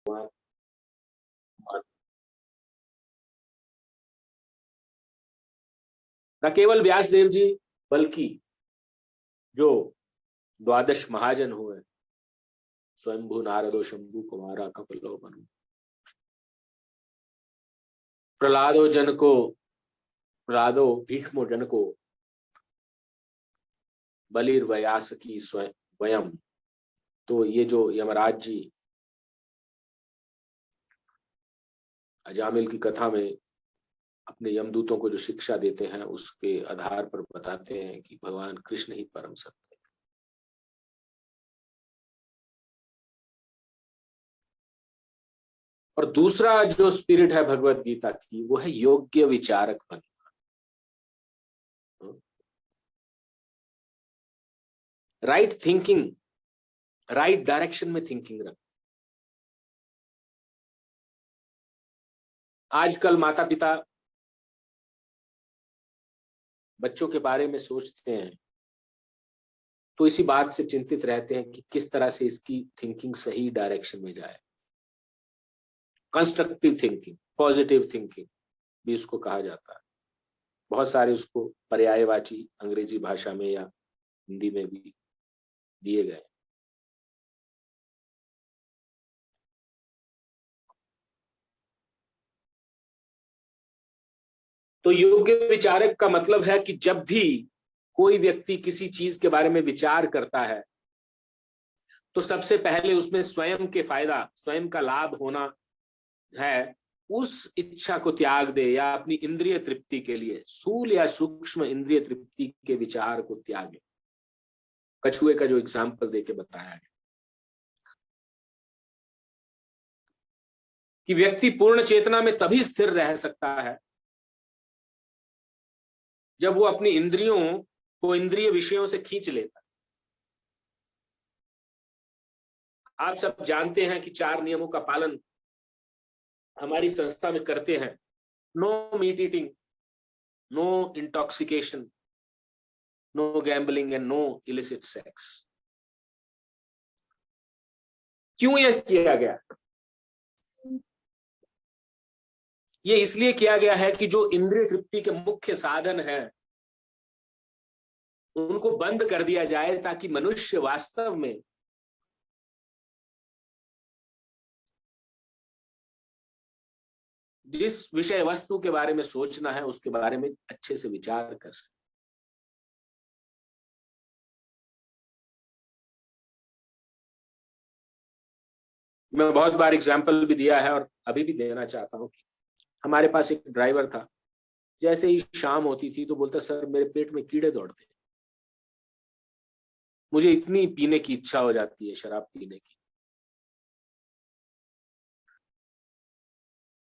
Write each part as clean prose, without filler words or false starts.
भगवान न केवल व्यासदेव जी बल्कि जो द्वादश महाजन हुए, स्वयंभू नारदो शंभु कुमारा कपिलो मनु, प्रहलादो जनको प्रहलादो भीष्मो जनको बलिर्व्यास की स्वयं। तो ये जो यमराज जी अजामिल की कथा में अपने यमदूतों को जो शिक्षा देते हैं उसके आधार पर बताते हैं कि भगवान कृष्ण ही परम सत्य है। और दूसरा जो स्पिरिट है भगवत गीता की वो है योग्य विचारक बनना। राइट थिंकिंग, राइट डायरेक्शन में थिंकिंग रखना। आजकल माता पिता बच्चों के बारे में सोचते हैं तो इसी बात से चिंतित रहते हैं कि किस तरह से इसकी थिंकिंग सही डायरेक्शन में जाए। कंस्ट्रक्टिव थिंकिंग, पॉजिटिव थिंकिंग भी उसको कहा जाता है। बहुत सारे उसको पर्यायवाची अंग्रेजी भाषा में या हिंदी में भी दिए गए। तो योग्य विचारक का मतलब है कि जब भी कोई व्यक्ति किसी चीज के बारे में विचार करता है तो सबसे पहले उसमें स्वयं के फायदा, स्वयं का लाभ होना है, उस इच्छा को त्याग दे या अपनी इंद्रिय तृप्ति के लिए स्थूल या सूक्ष्म इंद्रिय तृप्ति के विचार को त्यागे। कछुए का जो एग्जाम्पल देके बताया है कि व्यक्ति पूर्ण चेतना में तभी स्थिर रह सकता है जब वो अपनी इंद्रियों को इंद्रिय विषयों से खींच लेता है। आप सब जानते हैं कि 4 नियमों का पालन हमारी संस्था में करते हैं। No meat eating, no intoxication, no gambling and no illicit sex. क्यों यह किया गया? ये इसलिए किया गया है कि जो इंद्रिय तृप्ति के मुख्य साधन हैं उनको बंद कर दिया जाए ताकि मनुष्य वास्तव में जिस विषय वस्तु के बारे में सोचना है उसके बारे में अच्छे से विचार कर सके। मैं बहुत बार एग्जाम्पल भी दिया है और अभी भी देना चाहता हूं कि हमारे पास एक ड्राइवर था, जैसे ही शाम होती थी तो बोलता सर मेरे पेट में कीड़े दौड़ते हैं, मुझे इतनी पीने की इच्छा हो जाती है, शराब पीने की।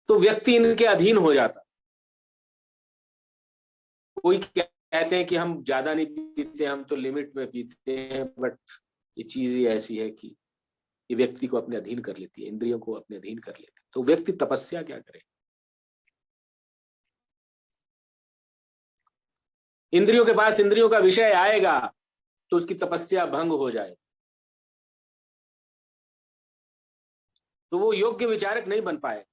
तो व्यक्ति इनके अधीन हो जाता। कोई कहते हैं कि हम ज्यादा नहीं पीते, हम तो लिमिट में पीते हैं, बट ये चीज ही ऐसी है कि ये व्यक्ति को अपने अधीन कर लेती है, इंद्रियों को अपने अधीन कर लेती है। तो व्यक्ति तपस्या क्या करे? इंद्रियों के पास इंद्रियों का विषय आएगा तो उसकी तपस्या भंग हो जाए, तो वो योग्य विचारक नहीं बन पाए।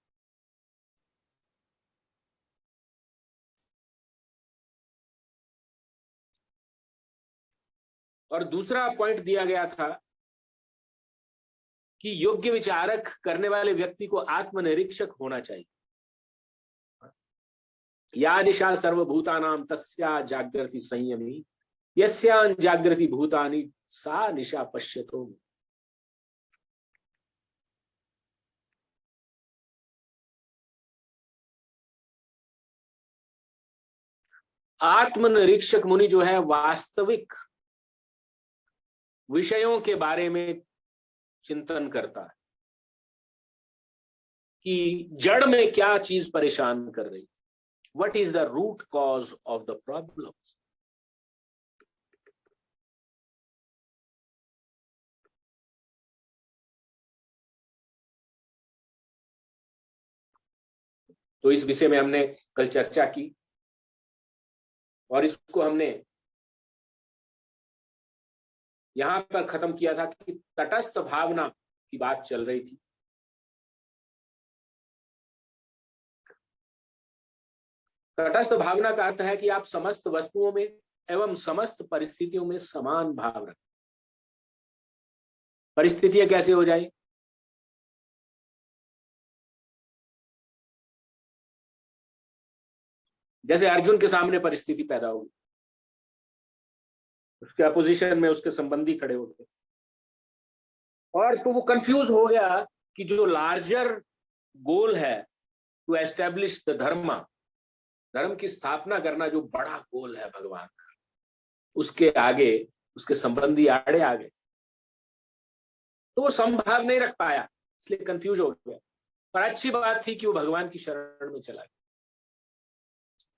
और दूसरा पॉइंट दिया गया था कि योग्य विचारक करने वाले व्यक्ति को आत्मनिरीक्षक होना चाहिए। या निशा सर्वभूतानां तस्या जागृति संयमी यस्यां जागृति भूतानि सा निशा पश्यतो। आत्मनिरीक्षक मुनि जो है वास्तविक विषयों के बारे में चिंतन करता है कि जड़ में क्या चीज परेशान कर रही, what is the root cause of the problem. तो इस विषय में हमने कल चर्चा की और इसको हमने यहां पर खत्म किया था कि तटस्थ भावना की बात चल रही थी तटस्थ भावना का अर्थ है कि आप समस्त वस्तुओं में एवं समस्त परिस्थितियों में समान भाव रखें। परिस्थितियां कैसे हो जाए? जैसे अर्जुन के सामने परिस्थिति पैदा होगी, उसके अपोजिशन में उसके संबंधी खड़े हो गए और तो वो कंफ्यूज हो गया कि जो लार्जर गोल है टू एस्टेब्लिश द धर्म, धर्म की स्थापना करना जो बड़ा गोल है भगवान का, उसके आगे उसके संबंधी आड़े आ गए, तो वो संभाव नहीं रख पाया, इसलिए कंफ्यूज हो गया। पर अच्छी बात थी कि वो भगवान की शरण में चला गया।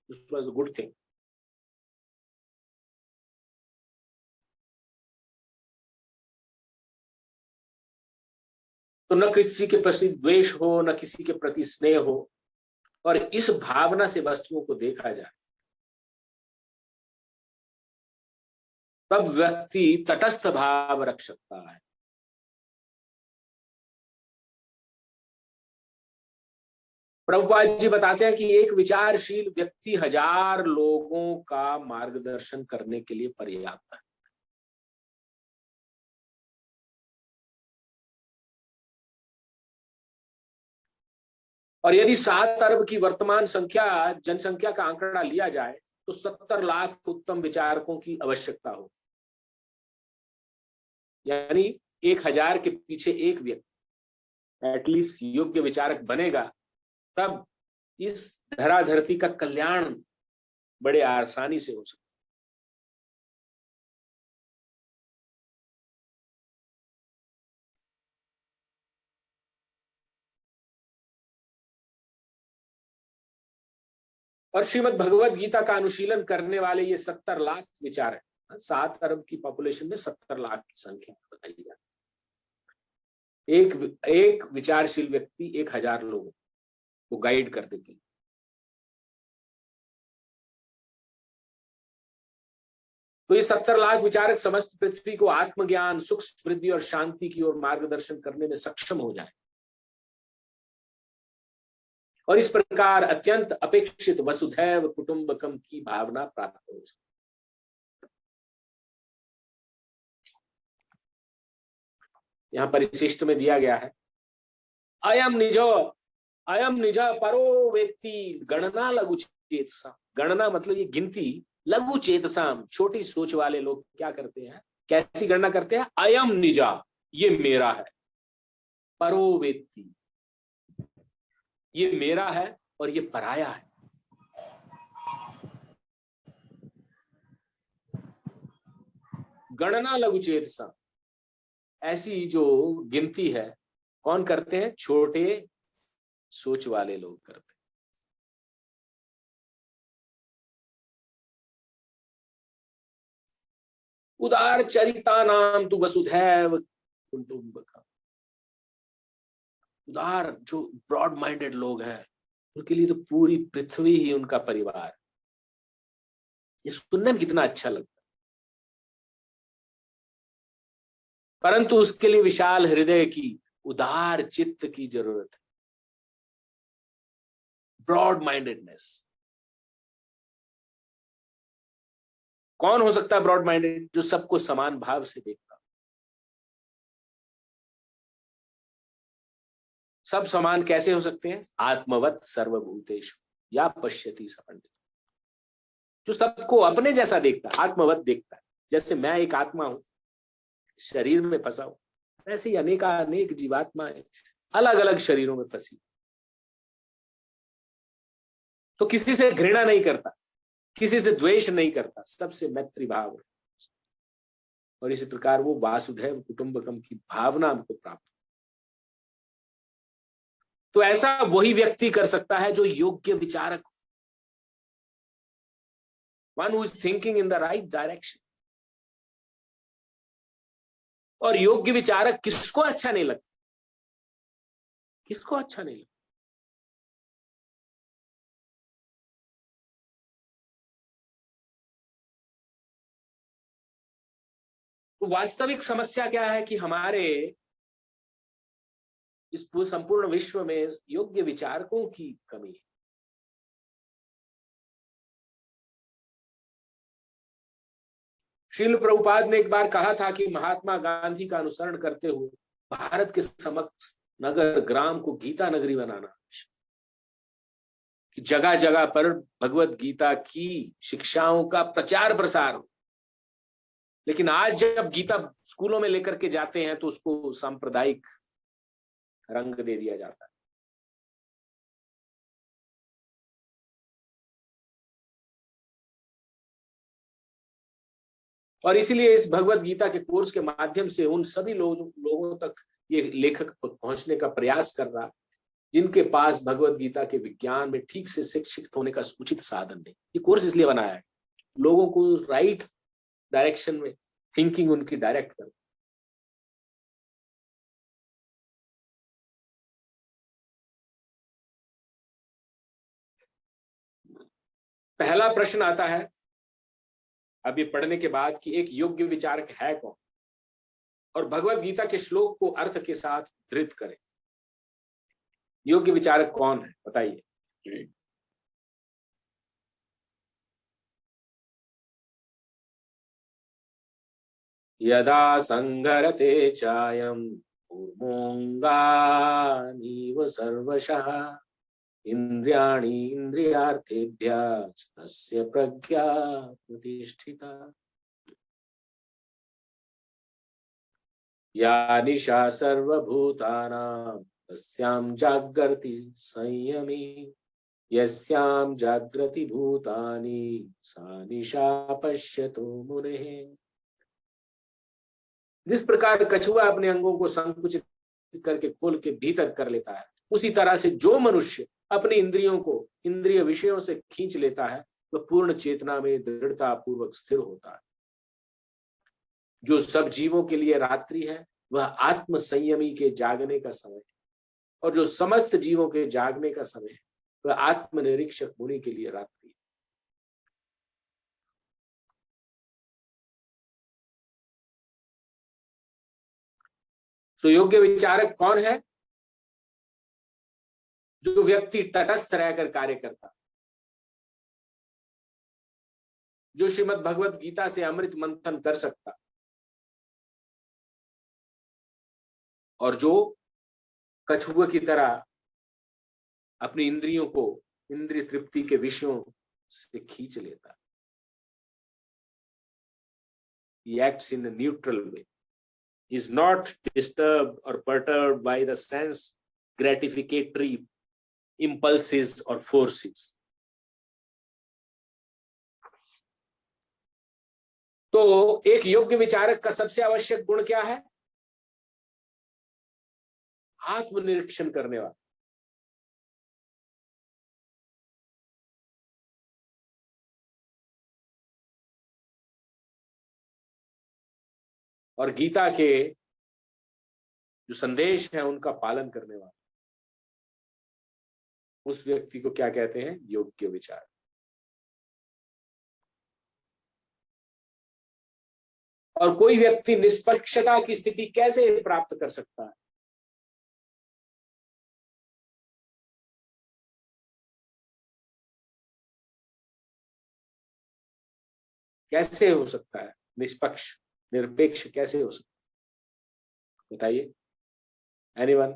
It was a good thing. तो न किसी के प्रति द्वेष हो, न किसी के प्रति स्नेह हो, और इस भावना से वस्तुओं को देखा जाए, तब व्यक्ति तटस्थ भाव रख सकता है। प्रभुपाद जी बताते हैं कि एक विचारशील व्यक्ति 1000 लोगों का मार्गदर्शन करने के लिए पर्याप्त है। और यदि 7 अरब की वर्तमान संख्या जनसंख्या का आंकड़ा लिया जाए तो 70 लाख उत्तम विचारकों की आवश्यकता हो, यानी 1000 के पीछे एक व्यक्ति एटलीस्ट योग्य विचारक बनेगा, तब इस धराधरती का कल्याण बड़े आसानी से हो सकता है। और श्रीमद् भगवद गीता का अनुशीलन करने वाले ये 70 लाख विचारक, 7 अरब की पॉपुलेशन में 70 लाख की संख्या बताई जाती है। एक विचारशील व्यक्ति 1000 लोगों को गाइड कर देती। तो ये 70 लाख विचारक समस्त पृथ्वी को आत्मज्ञान, सुख, समृद्धि और शांति की ओर मार्गदर्शन करने में सक्षम हो जाए, और इस प्रकार अत्यंत अपेक्षित वसुधैव कुटुंबकम की भावना प्राप्त हो जाए। यहां परिशिष्ट में दिया गया है, अयम निज परो वेत्ति गणना लघु चेतसा। गणना मतलब ये गिनती, लघु चेतसाम छोटी सोच वाले लोग क्या करते हैं, कैसी गणना करते हैं? अयम निजा, ये मेरा है, परो वेत्ति ये मेरा है और ये पराया है। गणना लघु चेतसा, ऐसी जो गिनती है कौन करते हैं? छोटे सोच वाले लोग करते हैं। उदार चरिता नाम तु वसुधैव कुटुंबकम। उदार जो ब्रॉड माइंडेड लोग हैं उनके लिए तो पूरी पृथ्वी ही उनका परिवार। ये सुनने में कितना अच्छा लगता है, परंतु उसके लिए विशाल हृदय की, उदार चित्त की जरूरत है, ब्रॉड माइंडेडनेस। कौन हो सकता है ब्रॉड माइंडेड? जो सबको समान भाव से देखता। सब समान कैसे हो सकते हैं? आत्मवत सर्वभूतेषु या पश्यति स पंडित। जो सबको अपने जैसा देखता है, आत्मवत देखता है। जैसे मैं एक आत्मा हूं, शरीर में फंसा हूं, ऐसे ही अनेक जीवात्माएं अलग अलग शरीरों में फंसी। तो किसी से घृणा नहीं करता, किसी से द्वेष नहीं करता, सबसे मैत्री भाव। और इसी प्रकार वो वासुधैव कुटुंबकम की भावना हमको प्राप्त। तो ऐसा वही व्यक्ति कर सकता है जो योग्य विचारक, one who is thinking in the right direction. और योग्य विचारक किसको अच्छा नहीं लगता? किसको अच्छा नहीं लगता? तो वास्तविक समस्या क्या है कि हमारे इस संपूर्ण विश्व में योग्य विचारकों की कमी है। श्रील प्रभुपाद ने एक बार कहा था कि महात्मा गांधी का अनुसरण करते हुए भारत के समस्त नगर ग्राम को गीता नगरी बनाना, कि जगह जगह पर भगवत गीता की शिक्षाओं का प्रचार प्रसार हो। लेकिन आज जब गीता स्कूलों में लेकर के जाते हैं तो उसको सांप्रदायिक रंग दे दिया जाता है। और इसीलिए इस भगवत गीता के कोर्स के माध्यम से उन सभी लोगों तक ये लेखक पहुंचने का प्रयास कर रहा है जिनके पास भगवत गीता के विज्ञान में ठीक से शिक्षित होने का उचित साधन नहीं। ये कोर्स इसलिए बनाया है लोगों को राइट डायरेक्शन में थिंकिंग उनकी डायरेक्ट कर। पहला प्रश्न आता है अब ये पढ़ने के बाद कि एक योग्य विचारक है कौन, और भगवत गीता के श्लोक को अर्थ के साथ धृत करें। योग्य विचारक कौन है बताइए। यदा संघरते चायं कूर्मोऽङ्गानीव सर्वशः इंद्रियाणि इन्द्रियार्थेभ्यस्तस्य प्रज्ञा प्रतिष्ठिता। या निशा सर्वभूतानां तस्यां जागर्ति संयमी, यस्यां जागृति भूतानि सा निशा पश्यतो मुनेः। जिस प्रकार कछुआ अपने अंगों को संकुचित करके खोल के भीतर कर लेता है, उसी तरह से जो मनुष्य अपनी इंद्रियों को इंद्रिय विषयों से खींच लेता है वह पूर्ण चेतना में दृढ़ता पूर्वक स्थिर होता है। जो सब जीवों के लिए रात्रि है वह आत्म संयमी के जागने का समय है, और जो समस्त जीवों के जागने का समय है वह आत्मनिरीक्षक मुनि के लिए रात्रि है। तो योग्य विचारक कौन है? जो व्यक्ति तटस्थ रहकर कार्य करता, जो श्रीमद् भगवत गीता से अमृत मंथन कर सकता, और जो कछुए की तरह अपनी इंद्रियों को इंद्रिय तृप्ति के विषयों से खींच लेता। He acts in a neutral way. He is not disturbed or perturbed by the sense gratificatory impulses or forces. तो एक योग्य विचारक का सबसे आवश्यक गुण क्या है? आत्मनिरीक्षण करने वाला। और गीता के जो संदेश है उनका पालन करने वाला, उस व्यक्ति को क्या कहते हैं? योग्य विचार। और कोई व्यक्ति निष्पक्षता की स्थिति कैसे प्राप्त कर सकता है? कैसे हो सकता है निष्पक्ष निरपेक्ष? कैसे हो सकता है बताइए, एनीवन?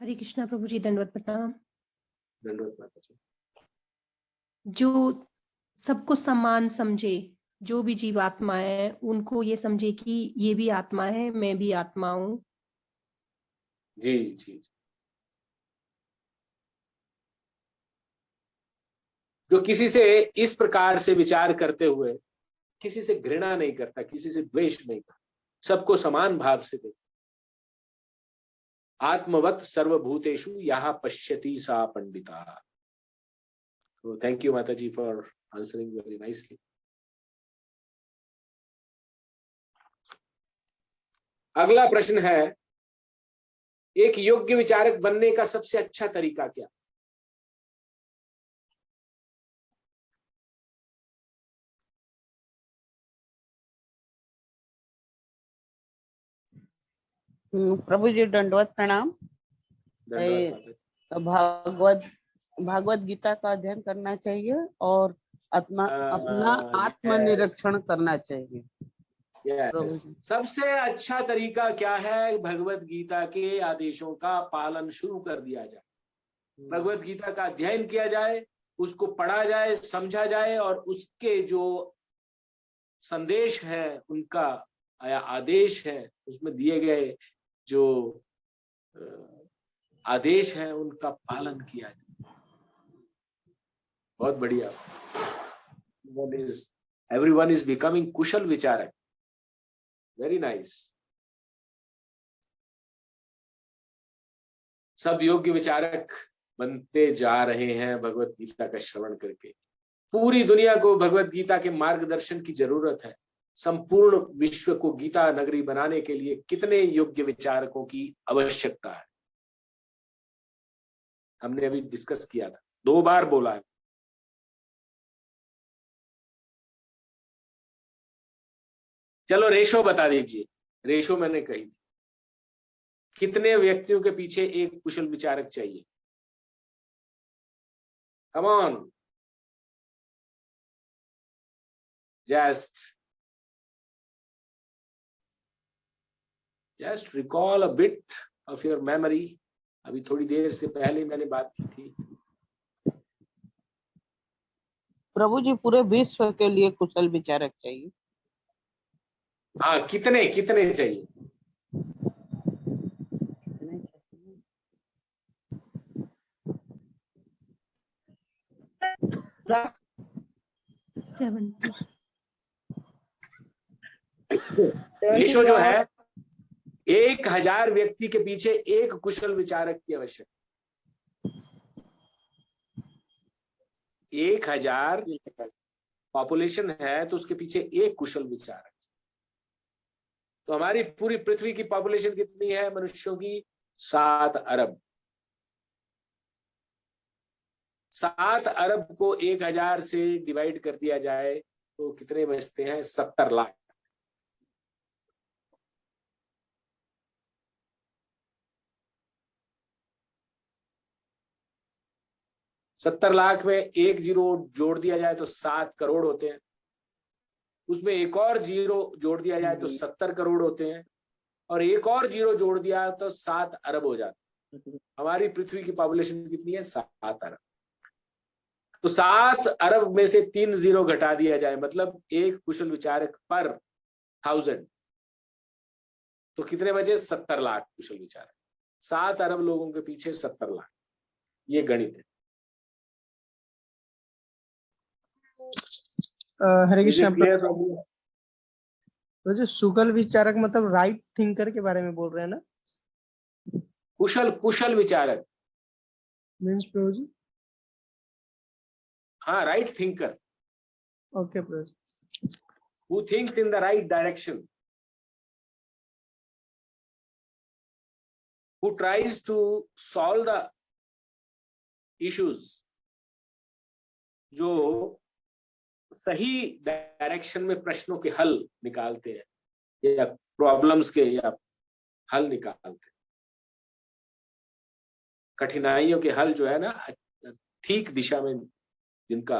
हरे कृष्णा प्रभु जी, दंडवत प्रणाम। दंडवत माता जी। जो सबको समान समझे, जो भी जीवात्मा है उनको ये समझे कि ये भी आत्मा है, मैं भी आत्मा हूँ। जी जी। जो किसी से इस प्रकार से विचार करते हुए किसी से घृणा नहीं करता, किसी से द्वेष नहीं करता, सबको समान भाव से देखता। आत्मवत सर्वभूतेषु यः पश्यति सा पंडिता। तो थैंक यू माता जी फॉर आंसरिंग वेरी नाइसली। अगला प्रश्न है, एक योग्य विचारक बनने का सबसे अच्छा तरीका क्या? प्रभु जी दंडवत प्रणाम। धन्यवाद। भागवत भागवत गीता का अध्ययन करना चाहिए और अपना आत्मनिरीक्षण करना चाहिए। प्रभु जी, सबसे अच्छा तरीका क्या है? भगवत गीता के आदेशों का पालन शुरू कर दिया जाए, भगवत गीता का अध्ययन किया जाए, उसको पढ़ा जाए, समझा जाए, और उसके जो संदेश है, उनका या आदेश है, उसमें दिए गए जो आदेश है, उनका पालन किया जाए। बहुत बढ़िया। एवरीवन इज बिकमिंग कुशल विचारक। Very nice. सब योग्य विचारक बनते जा रहे हैं भगवत गीता का श्रवण करके। पूरी दुनिया को भगवत गीता के मार्गदर्शन की जरूरत है। संपूर्ण विश्व को गीता नगरी बनाने के लिए कितने योग्य विचारकों की आवश्यकता है, हमने अभी डिस्कस किया था, 2 बार बोला है। चलो रेशो बता दीजिए, रेशो मैंने कही थी, कितने व्यक्तियों के पीछे एक कुशल विचारक चाहिए? Come on, just recall a bit of your memory. अभी थोड़ी देर से पहले मैंने बात की थी। प्रभु जी, पूरे विश्व के लिए कुशल विचारक चाहिए। हाँ, कितने कितने चाहिए? रेशो जो है, 1000 व्यक्ति के पीछे एक कुशल विचारक की आवश्यकता। 1000 पॉपुलेशन है तो उसके पीछे एक कुशल विचारक। तो हमारी पूरी पृथ्वी की पॉपुलेशन कितनी है मनुष्यों की? 7 अरब। 7 अरब को 1000 से डिवाइड कर दिया जाए तो कितने बचते हैं? 70 लाख। सत्तर लाख में एक जीरो जोड़ दिया जाए तो 7 करोड़ होते हैं, उसमें एक और जीरो जोड़ दिया जाए तो 70 करोड़ होते हैं, और एक और जीरो जोड़ दिया तो 7 अरब हो जाते हैं। हमारी पृथ्वी की पॉपुलेशन कितनी है? 7 अरब। तो 7 अरब में से 3 जीरो घटा दिया जाए, मतलब एक कुशल विचारक पर 1000, तो कितने बचे? 70 लाख कुशल विचारक। 7 अरब लोगों के पीछे 70 लाख। ये गणित है। हरे कृष्ण। तो जो सुकल विचारक मतलब राइट थिंकर के बारे में बोल रहे हैं ना? कुशल विचारक मीन्स प्रभु जी? हाँ, right thinker. Okay Prabhu ji. Who thinks in the right direction, who tries to solve the issues, जो सही डायरेक्शन में प्रश्नों के हल निकालते हैं या प्रॉब्लम्स के या हल निकालते हैं, कठिनाइयों के हल जो है ना, ठीक दिशा में जिनका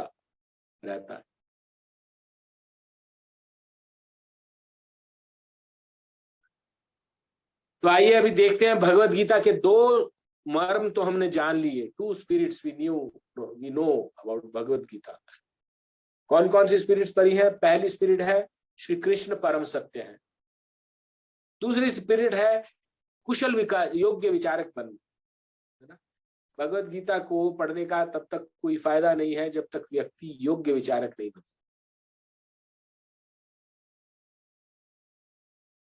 रहता है। तो आइए अभी देखते हैं भगवत गीता के 2 मर्म तो हमने जान लिए। 2 spirits we know about Bhagavad Gita. कौन कौन सी स्पिरिट्स पढ़ी है? पहली स्पिरिट है श्री कृष्ण परम सत्य है। दूसरी स्पिरिट है कुशल योग्य विचारक बनना, है ना। भगवत गीता को पढ़ने का तब तक कोई फायदा नहीं है जब तक व्यक्ति योग्य विचारक नहीं बनता।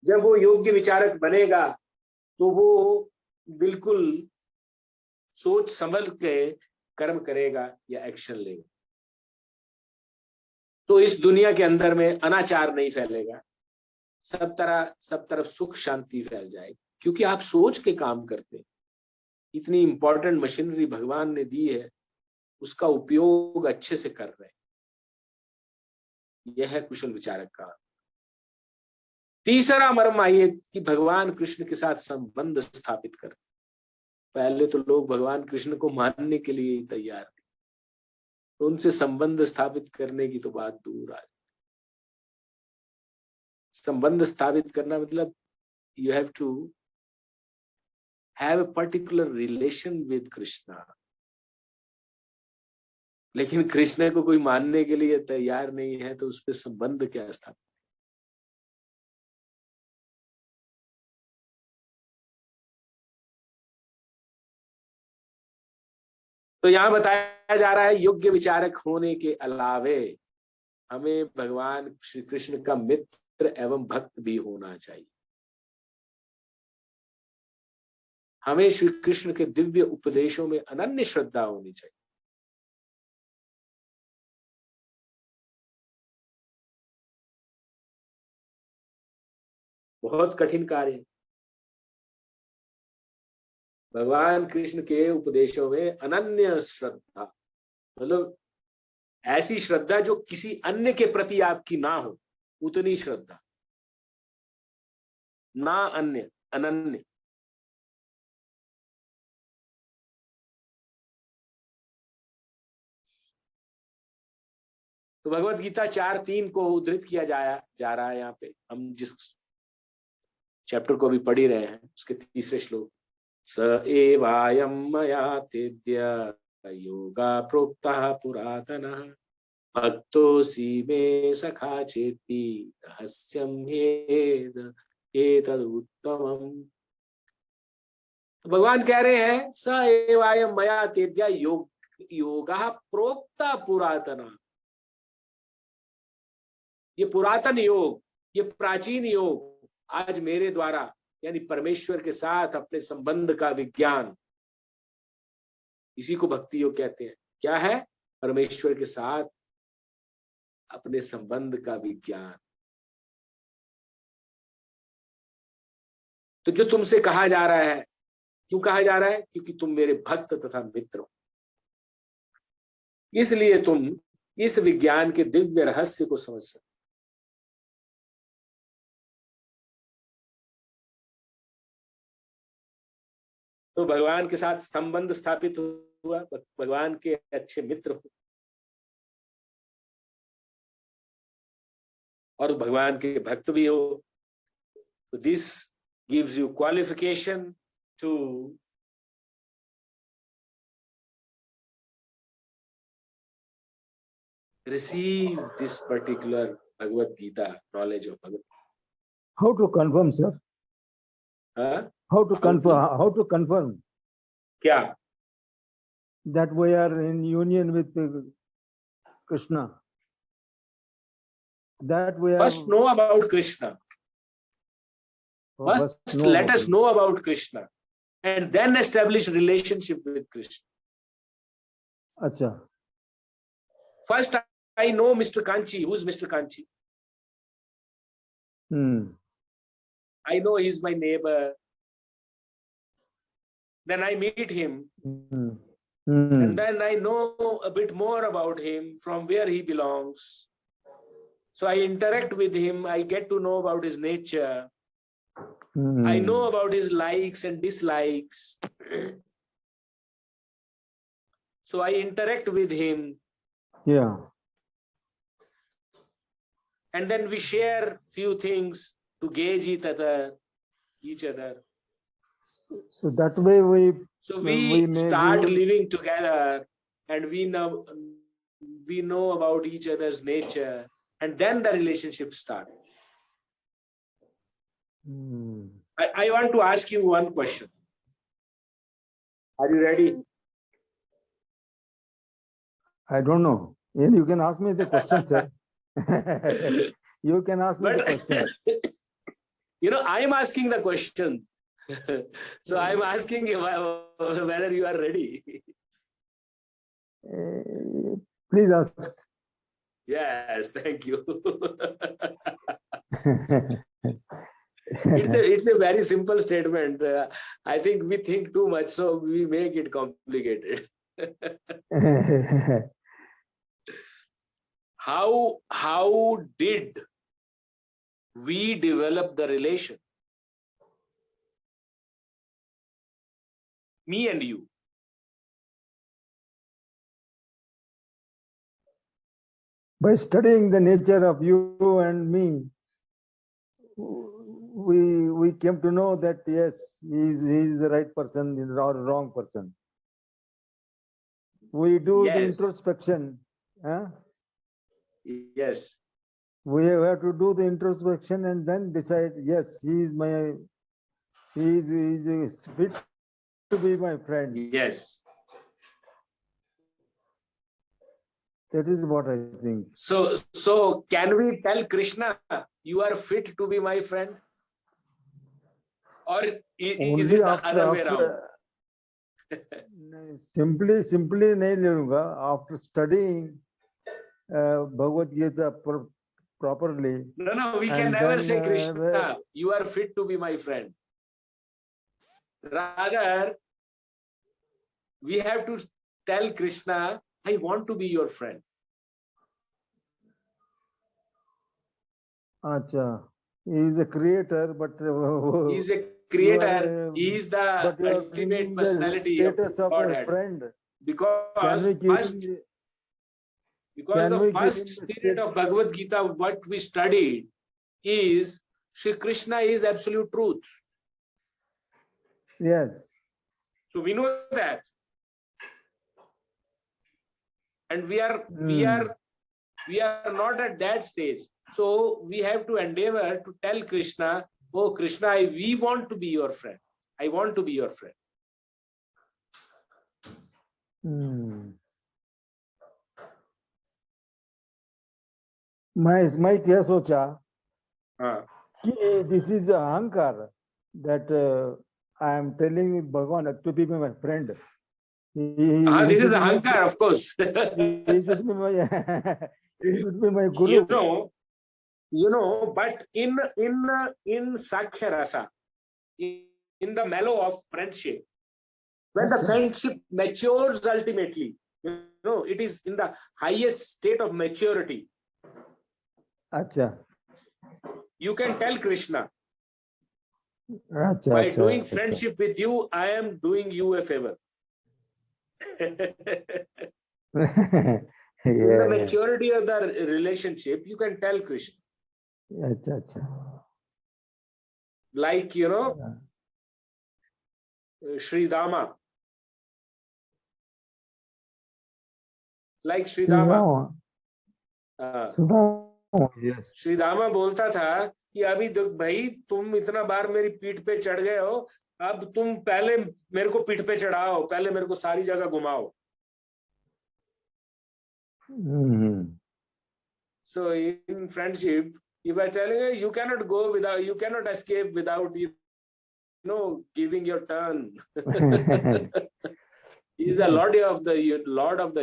जब वो योग्य विचारक बनेगा तो वो बिल्कुल सोच समझ के कर्म करेगा या एक्शन लेगा। तो इस दुनिया के अंदर में अनाचार नहीं फैलेगा, सब तरफ सुख शांति फैल जाएगी, क्योंकि आप सोच के काम करते हैं। इतनी इंपॉर्टेंट मशीनरी भगवान ने दी है, उसका उपयोग अच्छे से कर रहे हैं। यह है कुशल विचारक का। तीसरा मर्म आइए कि भगवान कृष्ण के साथ संबंध स्थापित कर। पहले तो लोग भगवान कृष्ण को मानने के लिए ही तैयार थे, तो उनसे संबंध स्थापित करने की तो बात दूर आ। संबंध स्थापित करना मतलब you have to have a particular relation with Krishna. लेकिन कृष्ण को कोई मानने के लिए तैयार नहीं है, तो उस पर संबंध क्या स्थापित? तो यहां बताया जा रहा है योग्य विचारक होने के अलावे हमें भगवान श्री कृष्ण का मित्र एवं भक्त भी होना चाहिए। हमें श्री कृष्ण के दिव्य उपदेशों में अनन्य श्रद्धा होनी चाहिए। बहुत कठिन कार्य है भगवान कृष्ण के उपदेशों में अनन्य श्रद्धा, मतलब ऐसी श्रद्धा जो किसी अन्य के प्रति आपकी ना हो, उतनी श्रद्धा, ना अन्य, अनन्य। तो भगवत गीता 4:3 को उद्धृत किया जा रहा है यहाँ पे। हम जिस चैप्टर को भी पढ़ ही रहे हैं उसके तीसरे श्लोक, स एवायं मया तेद्य योगा प्रोक्तः पुरातनः भक्तोऽसि मे सखा चेति रहस्यं ह्येतदुत्तमम्। तो भगवान कह रहे हैं स एवायं मया तेद्य योगा प्रोक्ता पुरातनः। ये पुरातन योग, ये प्राचीन योग आज मेरे द्वारा यानी परमेश्वर के साथ अपने संबंध का विज्ञान, इसी को भक्ति योग कहते हैं। क्या है? परमेश्वर के साथ अपने संबंध का विज्ञान। तो जो तुमसे कहा जा रहा है, क्यों कहा जा रहा है? क्योंकि तुम मेरे भक्त तथा मित्र हो, इसलिए तुम इस विज्ञान के दिव्य रहस्य को समझ सकते। तो भगवान के साथ संबंध स्थापित हुआ, भगवान के अच्छे मित्र हो और भगवान के भक्त भी हो। तो this gives you qualification to receive this particular Bhagavad Gita knowledge of Bhagavad. How to confirm, sir? Huh? How to confirm क्या? that we are in union with Krishna? That we are. First know about Krishna. First let us know about Krishna and then establish relationship with Krishna. Acha. First I know Mr. Kanchi. Who's Mr. Kanchi? I know he's my neighbor. Then I meet him. And then I know a bit more about him, from where he belongs. So I interact with him. I get to know about his nature. I know about his likes and dislikes. So I interact with him. Yeah. And then we share few things to gauge each other. So that way we start living together, and we know about each other's nature, and then the relationship starts. I want to ask you one question. Are you ready? I don't know. You can ask me the question, sir. You can ask me the question. You know, I'm asking the question. So I'm asking whether you are ready. Please ask. Yes, thank you. It's a very simple statement. I think we think too much, so we make it complicated. How did we develop the relation? me and you. By studying the nature of you and me, we came to know that yes, he is the right person or wrong person. We do the Yes. introspection. Yes. We have to do the introspection and then decide, yes, he is fit to be my friend. Yes. That is what I think. So can we tell Krishna, you are fit to be my friend? Or is it the other way around? Simply नहीं लूँगा. After studying Bhagavad Gita properly. No, we can and never then, say Krishna, you are fit to be my friend. Rather, we have to tell Krishna, I want to be your friend. Acha, he is the creator, but He is a creator. He is the ultimate personality of Godhead. Friend. Because the first spirit of Bhagavad Gita, what we studied is Shri Krishna is absolute truth. Yes. So we know that. And we are not at that stage. So we have to endeavor to tell Krishna, oh Krishna, we want to be your friend. I want to be your friend. मैं क्या सोचा कि this is ahankar that I am telling Bhagavan to be my friend. This is ahankar, of course. He should be my guru. You know, but in Sakhya Rasa, in the mellow of friendship, when the friendship matures ultimately, it is in the highest state of maturity. Acha. You can tell Krishna, by doing friendship with you, I am doing you a favor. In the maturity of the relationship, you can tell Krishna. Like, Sri Dama. Like Sri Dama. Shri दामा बोलता था कि अभी तो भाई तुम इतना बार मेरी पीठ पे चढ़ गए हो, अब तुम पहले मेरे को पीठ पे चढ़ाओ, पहले मेरे को सारी जगह घुमाओ. So in friendship, if I tell you, you cannot escape without giving your turn. He is the Lord of the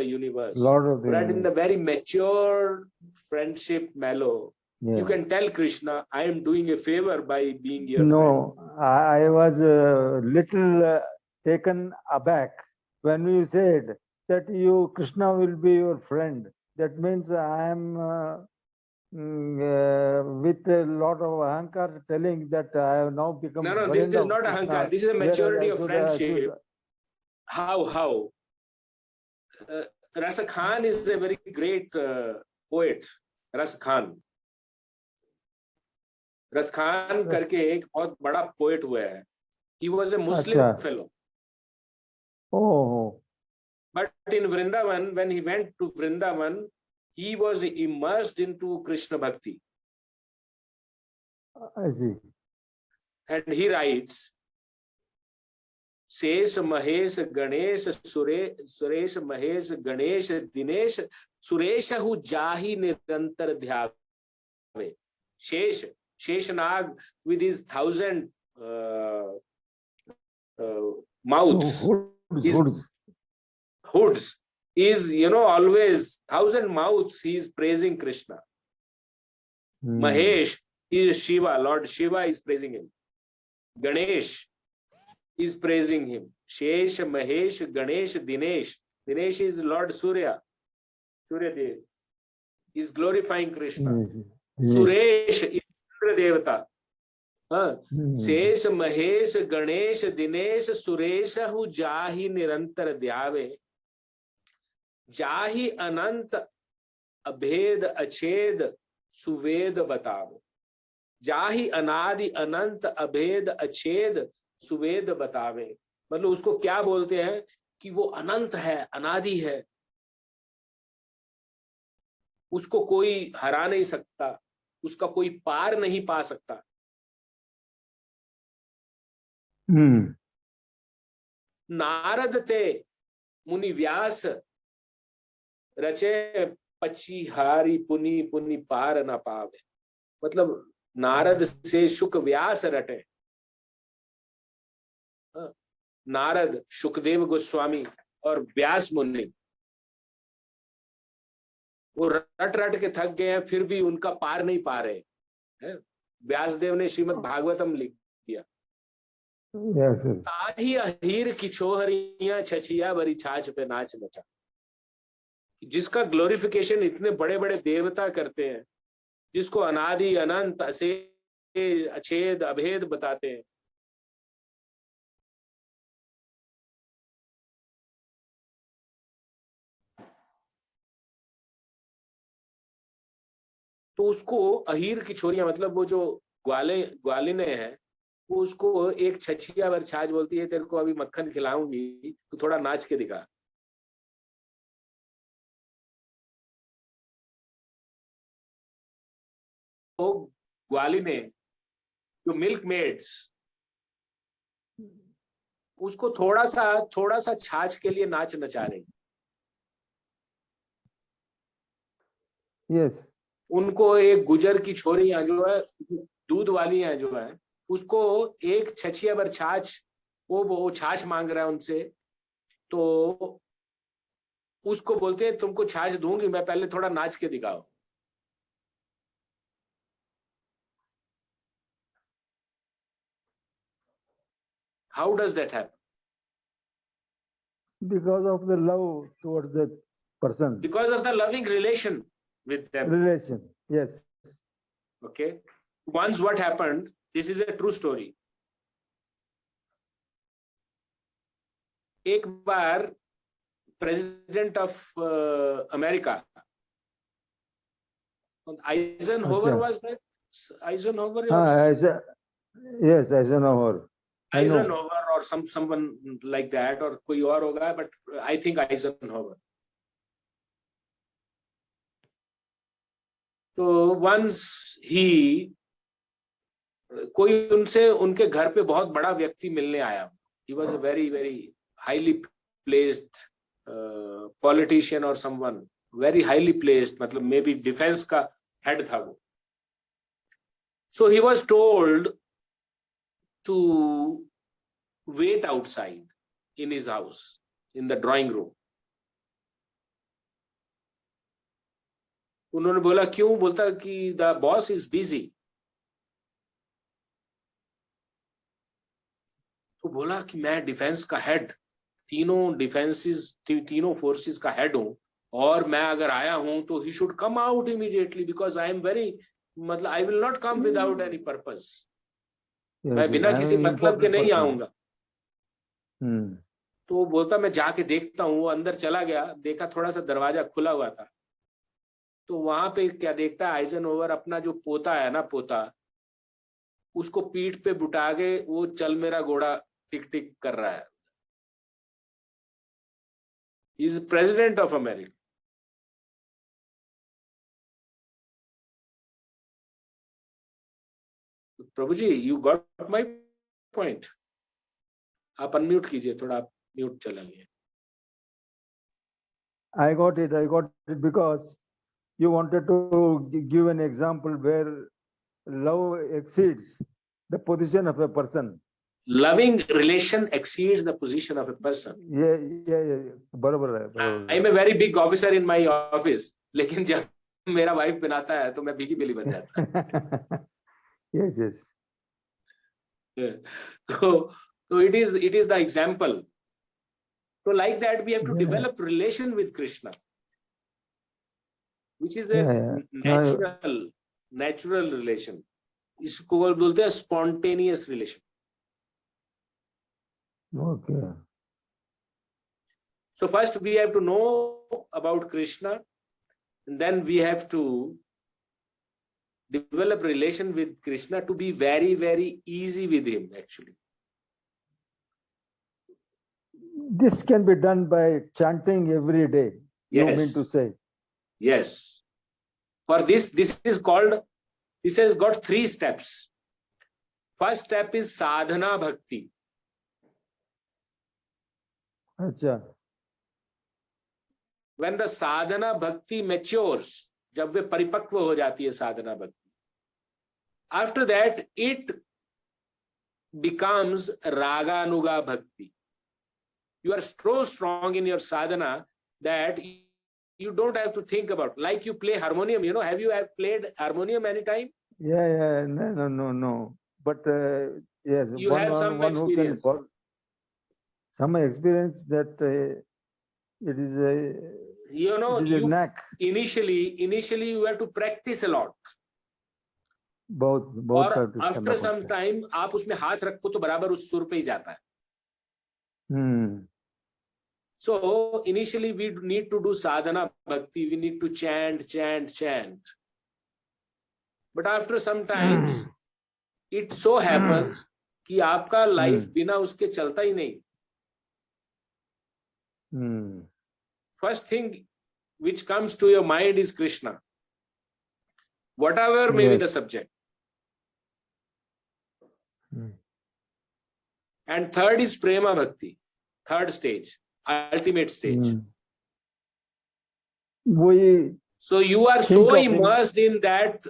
universe. But in the very mature friendship mellow, you can tell Krishna, I am doing a favor by being your friend. No, I was a little taken aback when you said that Krishna will be your friend. That means I am with a lot of ahankar telling that I have now become. No, this is not ahankar. This is a maturity of friendship. How? Rasa Khan is a very great poet. Rasa Khan करके एक बहुत बड़ा poet हुआ है. He was a Muslim fellow. Oh. But in Vrindavan, when he went to Vrindavan, he was immersed into Krishna Bhakti. I see. And he writes, शेष Mahesh Ganesh Suresh Mahesh Ganesh Dinesh Suresh who जाहि निरंतर ध्यावे. Sheshnaग with his 1,000 mouths, hoods, is always 1,000 mouths. He is praising Krishna. Mahesh is Shiva. Lord Shiva is praising him. Ganesh is praising him. Shesh, Mahesh, Ganesh, Dinesh. Dinesh is Lord Surya. Surya Dev is glorifying Krishna. Suresh is Indra Devata. हाँ, शेष Mahesh Ganesh Dinesh Suresh who जाहि निरंतर ध्यावे, जाहि अनंत अभेद अछेद सुवेद बतावो। जाहि अनादि अनंत अभेद अछेद सुवेद बतावे। मतलब उसको क्या बोलते हैं कि वो अनंत है, अनादि है, उसको कोई हरा नहीं सकता, उसका कोई पार नहीं पा सकता। नारद थे मुनि व्यास रचे, पछिहारी पुनि पुनि पार न पावे। मतलब नारद से शुक व्यास रटे। नारद, शुकदेव गोस्वामी और व्यास मुनि वो रट रट के थक गए हैं, फिर भी उनका पार नहीं पा रहे हैं। व्यासदेव ने श्रीमद् भागवतम लिख दिया। ताही अहीर की छोहरियां छछिया बरी छाछ पे नाच नचा। जिसका ग्लोरिफिकेशन इतने बड़े बड़े देवता करते हैं, जिसको अनादि अनंत अछेद अभेद बताते हैं, तो उसको अहीर की छोरियां, मतलब वो जो ग्वालिने हैं, वो उसको एक छछिया भर छाछ बोलती है, तेरे को अभी मक्खन खिलाऊंगी तो थोड़ा नाच के दिखा। तो ग्वालिने जो मिल्क मेड्स, उसको थोड़ा सा छाछ के लिए नाच नचा रही। Yes. उनको एक गुजर की छोरियां जो है, दूध वाली हैं जो है, उसको एक छछिया भर छाछ, वो छाछ मांग रहा है उनसे, तो उसको बोलते हैं तुमको छाछ दूंगी मैं, पहले थोड़ा नाच के दिखाओ। How does that happen? Because of the love towards the person. Because of the loving relation with them. Relation. Yes. Okay. Once what happened, this is a true story. एक बार president of America, Eisenhower was that? Eisenhower? Yes, Eisenhower. Eisenhower or someone like that, or कोई और होगा, but I think Eisenhower. तो once कोई उनसे उनके घर पे बहुत बड़ा व्यक्ति मिलने आया. He was a very very highly placed politician or someone very highly placed, मतलब maybe defense का head था वो. So he was told to wait outside in his house in the drawing room. उन्होंने बोला क्यों? बोलता कि the boss is busy. तो बोला कि मैं डिफेंस का हेड, तीनों फोर्सेस का हेड हूं, और मैं अगर आया हूं तो he should come out immediately because I am very, मतलब I will not come without any purpose. मैं बिना किसी मतलब के नहीं आऊंगा. तो बोलता मैं जाके देखता हूँ. वो अंदर चला गया, देखा थोड़ा सा दरवाजा खुला हुआ था, तो वहां पे क्या देखता है, आइजनहोवर अपना जो पोता है ना, पोता, उसको पीठ पे बुटा के वो चल मेरा घोड़ा टिक टिक कर रहा है. He is president of America. Prabhu ji, you got my point. आप अनम्यूट कीजिए थोड़ा, आप म्यूट चला गया. I got it because you wanted to give an example where love exceeds the position of a person. Loving relation exceeds the position of a person. Yeah. बराबर है. I am a very big officer in my office, लेकिन जब मेरा wife बनाता है तो मैं बिगी बिली बन जाता है. Yes. So it is the example. So like that we have to develop relation with Krishna, which is a natural relation. इसको बोलते हैं spontaneous relation. Okay. So first we have to know about Krishna, and then we have to develop relation with Krishna to be very, very easy with him actually. This can be done by chanting every day. You mean to Yes, say? yes. For this is called, this has got 3 steps. First step is sadhana bhakti. Acha. When the sadhana bhakti matures, जब वे परिपक्व हो जाती है साधना भक्ति, after that it becomes raganuga bhakti. You are so strong in your sadhana that you don't have to think about, like you play harmonium, you know, have you played harmonium any time? Yeah. No. But yes, You have some one who can experience. follow. Some experience that it is a, You know, it is a you knack. initially you have to practice a lot. Both और practice after करना some पड़ता है. time आप उसमें हाथ रखो तो बराबर उस सुर पे ही जाता है. So initially we need to do sadhana bhakti, we need to chant. But after some times it so happens कि आपका life बिना उसके चलता ही नहीं. First thing which comes to your mind is Krishna, whatever may be the subject. And third is prema bhakti, third stage, ultimate stage. So you are so immersed in that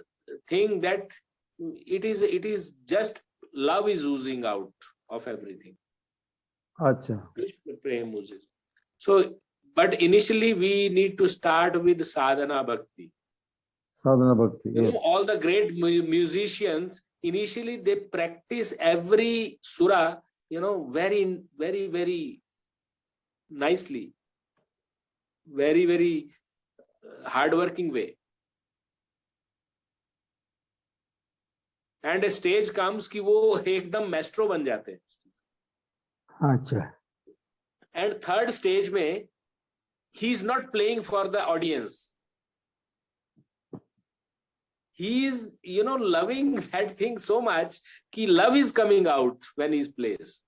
thing that it is just love is oozing out of everything. Acha. Krishna prema oozes. So, but initially we need to start with sadhana bhakti. Sadhana bhakti. You Yes. know, all the great musicians, initially they practice every surah, you know, very, very, very nicely, very, very hardworking way. And a stage comes कि वो एकदम maestro बन जाते हैं. Acha. And third stage में he is not playing for the audience. He is, you know, loving that thing so much कि love is coming out when he plays.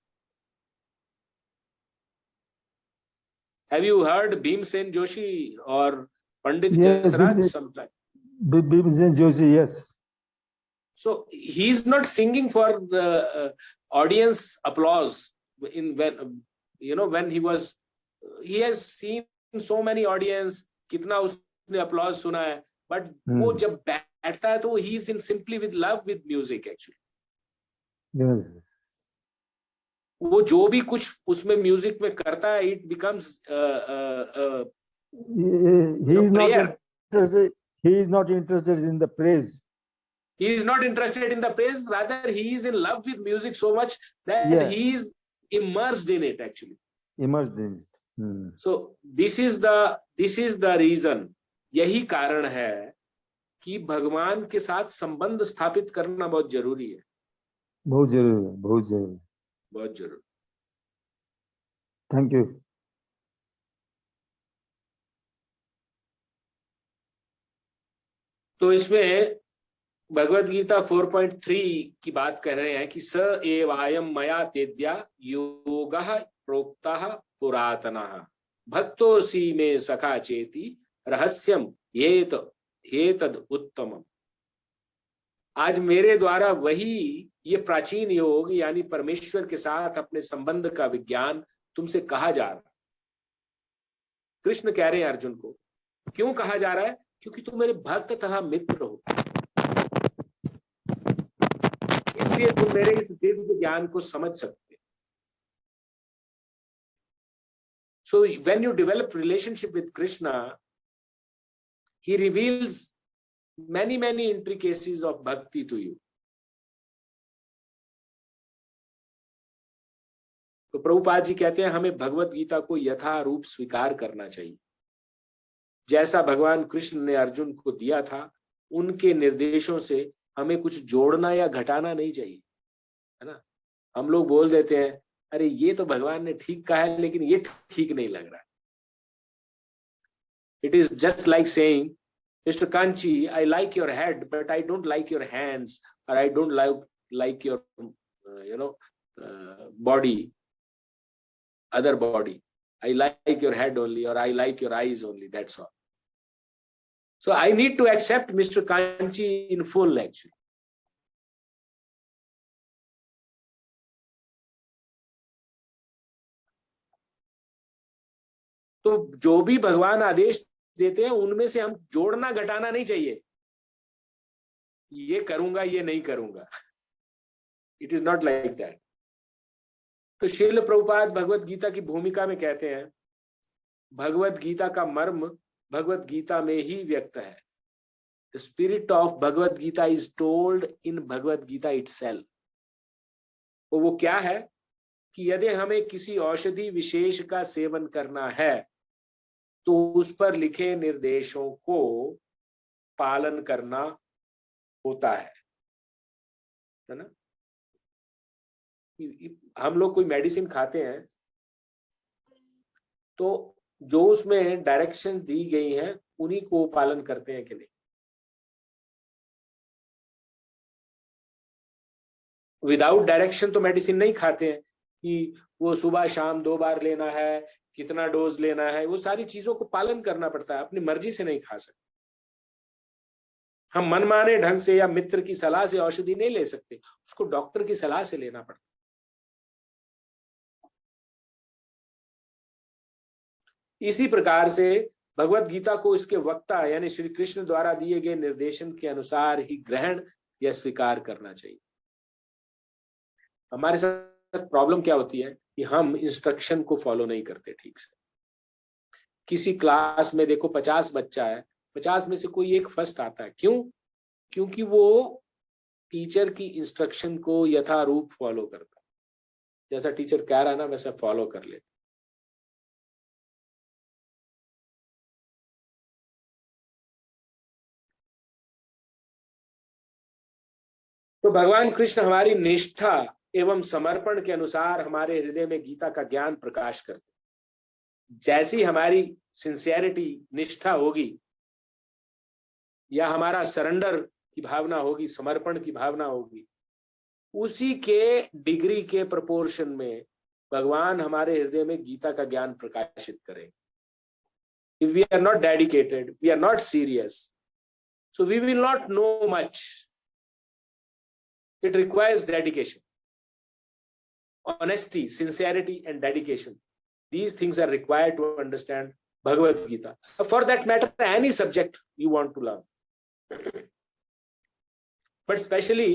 Have you heard Bhimsen Joshi or Pandit Jasraj sometime? Bhimsen Joshi, yes. So he is not singing for the audience applause. When you know, when he has seen so many audience, कितना उसने applause सुना है, but वो जब बैठता है तो he is in simply with love with music actually. Yes. वो जो भी कुछ उसमें म्यूजिक में करता है, it becomes he is not interested in the praise. He is not interested in the praise, rather he is in love with music so much that he is immersed in it actually. Immersed in it. So this is the reason, यही कारण है कि भगवान के साथ संबंध स्थापित करना बहुत जरूरी है. बहुत जरूरी. बहुत जरूरी. Thank you. तो इसमें भगवत गीता 4.3 की बात कर रहे हैं कि स एवायम मया तेद्या योगः प्रोक्तः पुरातनः भक्तोऽसि मे सखा चेति रहस्यम एतद् उत्तमम्. आज मेरे द्वारा वही ये प्राचीन योग यानी परमेश्वर के साथ अपने संबंध का विज्ञान तुमसे कहा जा रहा है. कृष्ण कह रहे हैं अर्जुन को, क्यों कहा जा रहा है? क्योंकि तुम मेरे भक्त तथा मित्र हो, इसलिए तुम मेरे इस दिव्य ज्ञान को समझ सकते. So when you develop relationship with Krishna, he reveals many intricacies of bhakti to you. तो प्रभुपाद जी कहते हैं हमें भगवत गीता को यथारूप स्वीकार करना चाहिए. जैसा भगवान कृष्ण ने अर्जुन को दिया था, उनके निर्देशों से हमें कुछ जोड़ना या घटाना नहीं चाहिए, है ना। हम लोग बोल देते हैं अरे ये तो भगवान ने ठीक कहा है लेकिन ये ठीक नहीं लग रहा है। It is just like saying Mr. Kanchi, I like your head, but I don't like your hands, or I don't like your, body, other body. I like your head only, or I like your eyes only. That's all. So I need to accept Mr. Kanchi in full, actually. तो जो भी भगवान आदेश देते हैं उनमें से हम जोड़ना घटाना नहीं चाहिए, ये करूंगा ये नहीं करूंगा। It is not like that. तो श्रील प्रभुपाद भगवत गीता की भूमिका में कहते हैं भगवत गीता का मर्म भगवत गीता में ही व्यक्त है। The spirit of Bhagavad Gita is told in Bhagavad Gita itself. वो क्या है कि यदि हमें किसी औषधि विशेष का सेवन करना है तो उस पर लिखे निर्देशों को पालन करना होता है ना। हम लोग कोई मेडिसिन खाते हैं तो जो उसमें डायरेक्शन दी गई हैं उन्हीं को पालन करते हैं कि नहीं। विदाउट डायरेक्शन तो मेडिसिन नहीं खाते हैं कि वो सुबह शाम 2 बार लेना है, कितना डोज लेना है, वो सारी चीजों को पालन करना पड़ता है, अपनी मर्जी से नहीं खा सकते। हम मनमाने ढंग से या मित्र की सलाह से औषधि नहीं ले सकते, उसको डॉक्टर की सलाह से लेना पड़ता है। इसी प्रकार से भगवत गीता को इसके वक्ता यानी श्री कृष्ण द्वारा दिए गए निर्देशन के अनुसार ही ग्रहण या स्वीकार करना चाहिए। हमारे साथ प्रॉब्लम क्या होती है कि हम इंस्ट्रक्शन को फॉलो नहीं करते ठीक से। किसी क्लास में देखो 50 बच्चा है, 50 में से कोई एक फर्स्ट आता है, क्यों? क्योंकि वो टीचर की इंस्ट्रक्शन को यथारूप फॉलो करता है। जैसा टीचर कह रहा है ना वैसा फॉलो कर ले। तो भगवान कृष्ण हमारी निष्ठा एवं समर्पण के अनुसार हमारे हृदय में गीता का ज्ञान प्रकाश करते। जैसी हमारी सिंसियरिटी, निष्ठा होगी या हमारा सरेंडर की भावना होगी, समर्पण की भावना होगी, उसी के डिग्री के प्रोपोर्शन में भगवान हमारे हृदय में गीता का ज्ञान प्रकाशित करें। If we are not dedicated, we are not serious, so we will not know much. It requires dedication, honesty, sincerity, and dedication. These things are required to understand Bhagavad Gita. For that matter, any subject you want to learn. But especially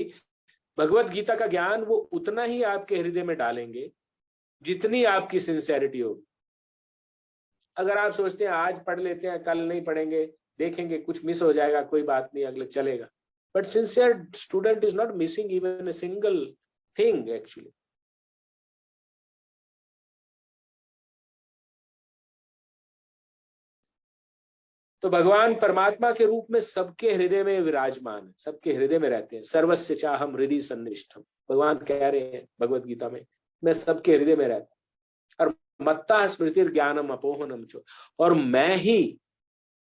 Bhagavad Gita का ज्ञान वो उतना ही आपके हृदय में डालेंगे जितनी आपकी सिंसियरिटी होगी। अगर आप सोचते हैं आज पढ़ लेते हैं, कल नहीं पढ़ेंगे, देखेंगे कुछ मिस हो जाएगा, कोई बात नहीं, अगले चलेगा। But sincere student is not missing even a single thing actually. तो भगवान परमात्मा के रूप में सबके हृदय में विराजमान है, सबके हृदय में रहते हैं। सर्वस्य चाहम हृदय सन्निष्ठम, भगवान कह रहे हैं भगवत गीता में, मैं सबके हृदय में रहता हूं। और मत्ता स्मृति ज्ञानम अपोहनम चो, और मैं ही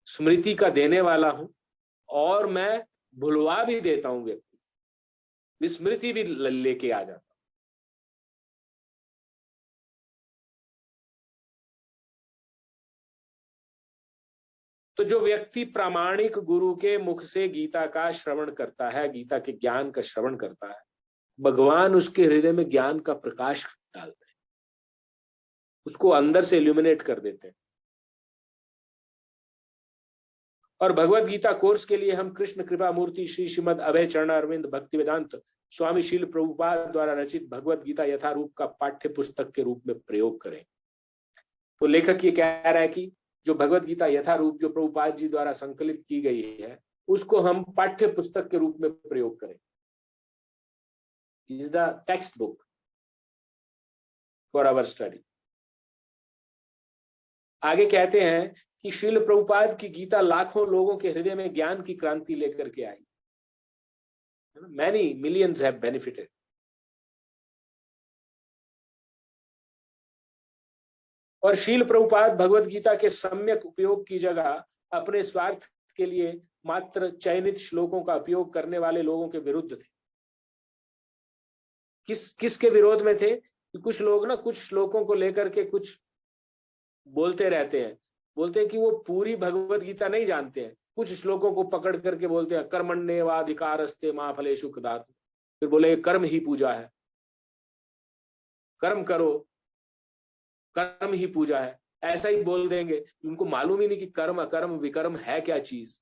स्मृति का देने वाला हूं और मैं भुलवा भी देता हूं व्यक्ति, विस्मृति भी लेके आ जाता। तो जो व्यक्ति प्रामाणिक गुरु के मुख से गीता का श्रवण करता है, गीता के ज्ञान का श्रवण करता है, भगवान उसके हृदय में ज्ञान का प्रकाश डालते हैं, उसको अंदर से इल्यूमिनेट कर देते हैं। और भगवत गीता कोर्स के लिए हम कृष्ण कृपा मूर्ति श्री श्रीमद अभय चरण अरविंद भक्ति वेदांत स्वामी शील प्रभुपाद द्वारा रचित भगवत गीता यथारूप का पाठ्य पुस्तक के रूप में प्रयोग करें। तो लेखक ये कह रहा है कि जो भगवत गीता यथारूप जो प्रभुपाद जी द्वारा संकलित की गई है उसको हम पाठ्य पुस्तक के रूप में प्रयोग करें। Is the text book for our study. आगे कहते हैं कि श्रील प्रभुपाद की गीता लाखों लोगों के हृदय में ज्ञान की क्रांति लेकर के आई। Many millions have benefited. और शील प्रभुपाद भगवत गीता के सम्यक उपयोग की जगह अपने स्वार्थ के लिए मात्र चयनित श्लोकों का उपयोग करने वाले लोगों के विरुद्ध थे। किसके विरोध में थे? कुछ लोग ना कुछ श्लोकों को लेकर के कुछ बोलते रहते हैं कि वो पूरी भगवत गीता नहीं जानते हैं, कुछ श्लोकों को पकड़ करके बोलते हैं कर्मण्येवाधिकारस्ते मा फलेषु कदाचन, फिर बोले कर्म ही पूजा है, कर्म करो, कर्म ही पूजा है, ऐसा ही बोल देंगे। उनको मालूम ही नहीं कि कर्म अकर्म विकर्म है क्या चीज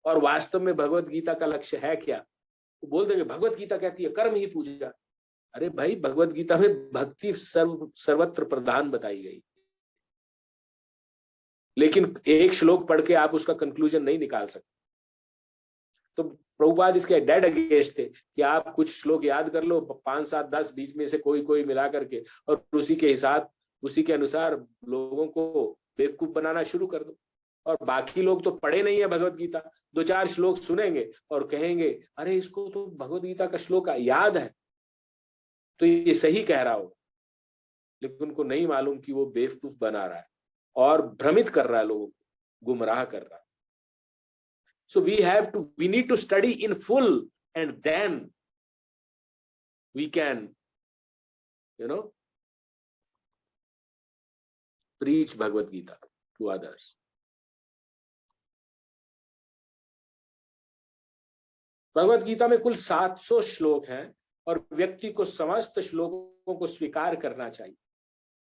और वास्तव में भगवत गीता का लक्ष्य है क्या। वो बोल देंगे भगवत गीता कहती है कर्म ही पूजा। अरे भाई, भगवत गीता में भक्ति सर्वत्र प्रधान बताई गई, लेकिन एक श्लोक पढ़ के आप उसका कंक्लूजन नहीं निकाल सकते। तो प्रभुपाद इसके डेड अगेंस्ट थे कि आप कुछ श्लोक याद कर लो, 5, 7, 10 बीच में से कोई मिला करके, और उसी के अनुसार लोगों को बेवकूफ बनाना शुरू कर दो। और बाकी लोग तो पढ़े नहीं है भगवत गीता, 2-4 श्लोक सुनेंगे और कहेंगे अरे इसको तो भगवत गीता का श्लोक याद है, तो ये सही कह रहा हो, लेकिन उनको नहीं मालूम कि वो बेवकूफ बना रहा है और भ्रमित कर रहा है, लोगों को गुमराह कर रहा है। So we need to study in full, and then we can, preach Bhagavad Gita to others. Bhagavad Gita में कुल 700 श्लोक हैं और व्यक्ति को समस्त श्लोकों को स्वीकार करना चाहिए,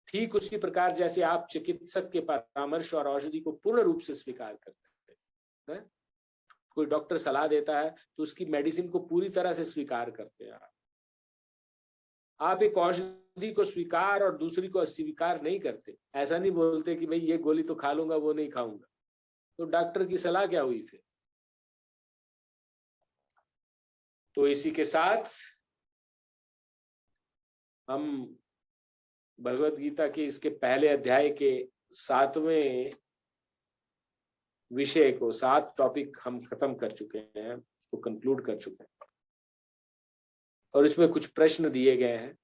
ठीक उसी प्रकार जैसे आप चिकित्सक के परामर्श और औषधि को पूर्ण रूप से स्वीकार करते हैं। कोई डॉक्टर सलाह देता है तो उसकी मेडिसिन को पूरी तरह से स्वीकार करते हैं। आप एक औषधि को स्वीकार और दूसरी को अस्वीकार नहीं करते। ऐसा नहीं बोलते कि भाई ये गोली तो खा लूंगा, वो नहीं खाऊंगा, तो डॉक्टर की सलाह क्या हुई फिर। तो इसी के साथ हम भगवत गीता के इसके पहले अध्याय के 7वें विषय को, 7 टॉपिक हम खत्म कर चुके हैं, उसको कंक्लूड कर चुके हैं। और इसमें कुछ प्रश्न दिए गए हैं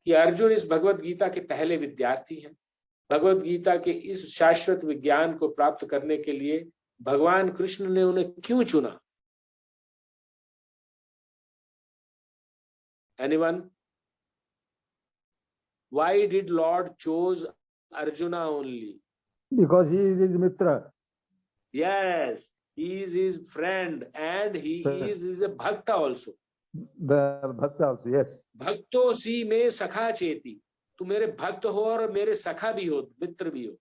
कि अर्जुन इस भगवत गीता के पहले विद्यार्थी हैं। भगवत गीता के इस शाश्वत विज्ञान को प्राप्त करने के लिए भगवान कृष्ण ने उन्हें क्यों चुना? Anyone? Why did Lord chose Arjuna only? Because he is his mitra. Yes, he is his friend and he is a bhakta also. The bhakta also, yes. भक्तो सी में सखा चेती, तू मेरे भक्त हो और मेरे सखा भी हो, मित्र भी हो।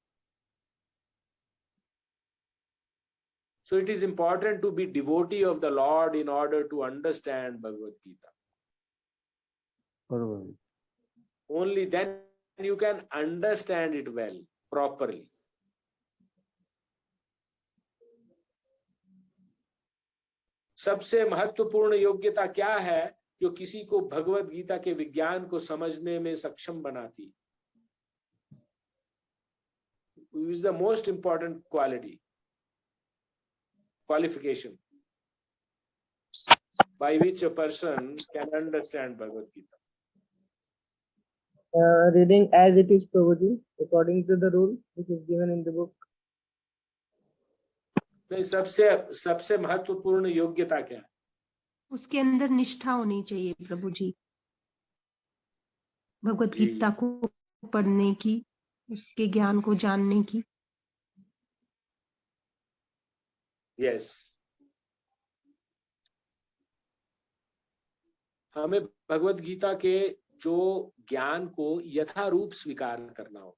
So it is important to be devotee of the Lord in order to understand Bhagavad Gita. Only then you can understand it well, properly. सबसे महत्वपूर्ण योग्यता क्या है जो किसी को भगवत गीता के विज्ञान को समझने में सक्षम बनाती? Which is the most important qualification by which a person can understand Bhagavad Gita? Reading as it is, Prabhuji, according to the rule which is given in the book. नहीं, सबसे महत्वपूर्ण योग्यता क्या है? उसके अंदर निष्ठा होनी चाहिए प्रभु जी, भगवत गीता को पढ़ने की, उसके ज्ञान को जानने की। यस, हमें भगवत गीता के जो ज्ञान को यथारूप स्वीकार करना हो,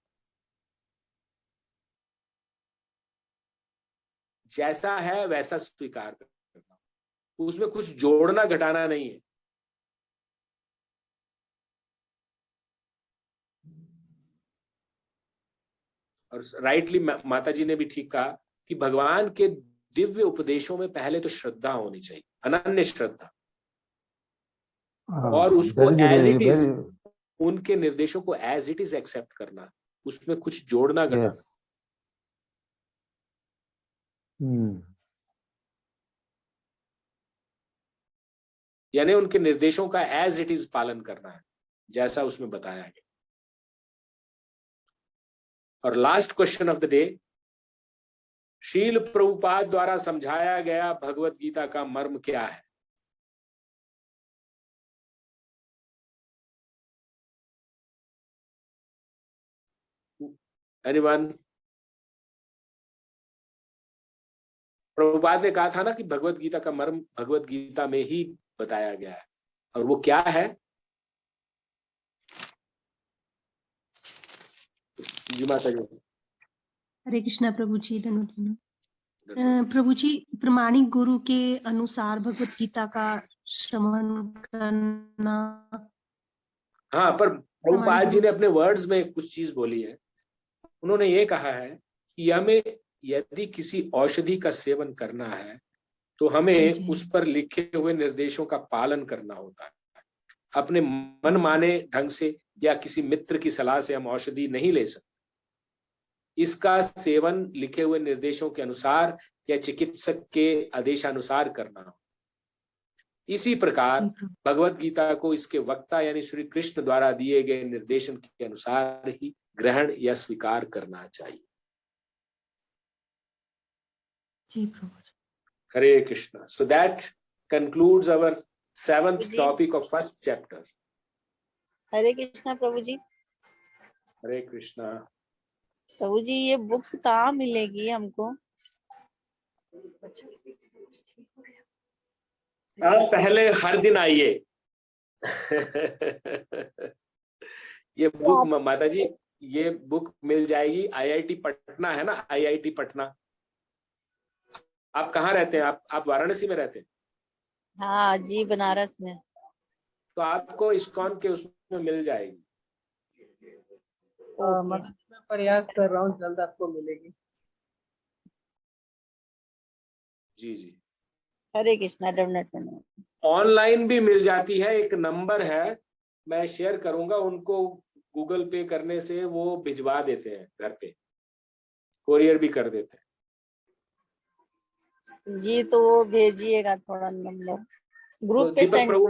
जैसा है वैसा स्वीकार करना, उसमें कुछ जोड़ना घटाना नहीं है। और राइटली माता जी ने भी ठीक कहा कि भगवान के दिव्य उपदेशों में पहले तो श्रद्धा होनी चाहिए, अनन्य श्रद्धा, और उसको एज इट इज, उनके निर्देशों को एज इट इज एक्सेप्ट करना, उसमें कुछ जोड़ना घटाना। यानी उनके निर्देशों का एज इट इज पालन करना है, जैसा उसमें बताया गया। और last question of the day, शील प्रभुपाद द्वारा समझाया गया भगवत गीता का मर्म क्या है? एनीवन? प्रभुपाद ने कहा था ना कि भगवत गीता का मर्म भगवत गीता में ही बताया गया है, और वो क्या है? जी माता जी। हरे कृष्णा प्रभु जी, धन्यवाद। प्रभु जी, प्रमाणिक गुरु के अनुसार भगवत गीता का श्रवण करना। हाँ, पर प्रभुपाद जी ने अपने वर्ड्स में कुछ चीज बोली है। उन्होंने ये कहा है कि हमें यदि किसी औषधि का सेवन करना है तो हमें उस पर लिखे हुए निर्देशों का पालन करना होता है। अपने मन माने ढंग से या किसी मित्र की सलाह से हम औषधि नहीं ले सकते। इसका सेवन लिखे हुए निर्देशों के अनुसार या चिकित्सक के आदेशानुसार करना हो। इसी प्रकार भगवत गीता को इसके वक्ता यानी श्री कृष्ण द्वारा दिए गए निर्देशन के अनुसार ही ग्रहण या स्वीकार करना चाहिए। हरे Krishna. So that concludes our 7th topic of 1st chapter. हरे कृष्णा प्रभु जी। हरे कृष्णा। प्रभु जी, ये बुक्स कहाँ मिलेगी हमको? आप पहले हर दिन आइए। ये बुक माता जी, ये बुक मिल जाएगी। IIT पटना है ना, IIT पटना। आप कहाँ रहते हैं? आप वाराणसी में रहते हैं? हाँ जी, बनारस में। तो आपको इस्कॉन के उसमें मिल जाएगी। मैं प्रयास कर रहा हूँ, जल्द आपको मिलेगी। जी जी। हरे कृष्णा। डेफिनेटली ऑनलाइन भी मिल जाती है। एक नंबर है, मैं शेयर करूंगा, उनको गूगल पे करने से वो भिजवा देते हैं घर पे, कोरियर भी कर देते हैं। जी, तो भेजिएगा थोड़ा नंबर ग्रुप तो पे दीपक सेंड। प्रभु